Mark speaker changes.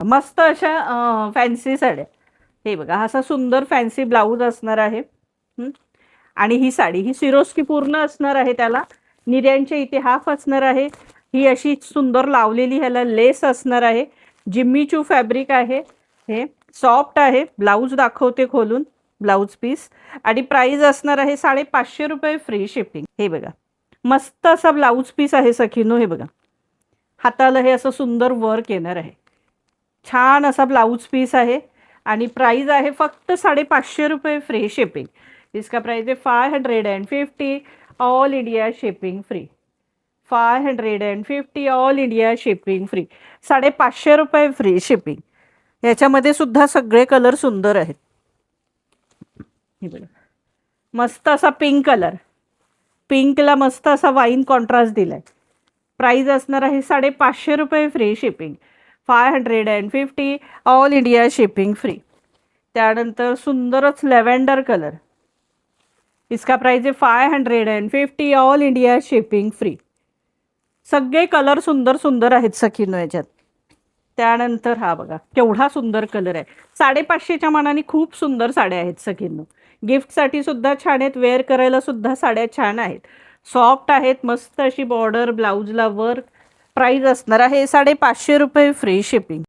Speaker 1: मस्त अशा फॅन्सी साड्या. हे बघा, असा सुंदर फॅन्सी ब्लाऊज असणार आहे. आणि ही साडी ही सिरोस्की पूर्ण असणार आहे. त्याला निर्यांच्या इथे हाफ असणार आहे. ही अशी सुंदर लावलेली ह्याला लेस असणार आहे. जिम्मीचू फॅब्रिक आहे. हे सॉफ्ट आहे. ब्लाऊज दाखवते खोलून, ब्लाऊज पीस. आणि प्राइस असणार आहे 550 रुपये फ्री शिपिंग. हे बघा, मस्त असा ब्लाऊज पीस आहे सखीनो. हे बघा, हाताला हे असं सुंदर वर्क येणार आहे. छान असा ब्लाऊज पीस आहे. आणि प्राइस आहे फक्त 550 रुपये फ्री शिपिंग. इसका प्राइस है 550 all India shipping free. 550 all India shipping free. 550 रुपये फ्री शिपिंग. याच्यामध्ये सुद्धा सगळे कलर सुंदर आहेत. हे बघा, मस्त असा पिंक कलर. पिंकला मस्त असा वाईन कॉन्ट्रास्ट दिलाय. प्राइस असणार आहे 550 रुपये free shipping. 550 all India shipping free. त्यानंतर सुंदरच लॅव्हेंडर कलर. इसका प्राइस आहे 550 ऑल इंडिया शिपिंग फ्री. सगळे कलर सुंदर सुंदर आहेत सखीनो याच्यात. त्यानंतर हा बघा, केवढा सुंदर कलर आहे. 550च्या मानाने खूप सुंदर साड्या आहेत सखीनो. गिफ्टसाठी सुद्धा छान आहेत. वेअर करायला सुद्धा साड्या छान आहेत. सॉफ्ट आहेत. मस्त अशी बॉर्डर, ब्लाऊजला वर्क. प्राइस असणार आहे 550 रुपये फ्री शिपिंग.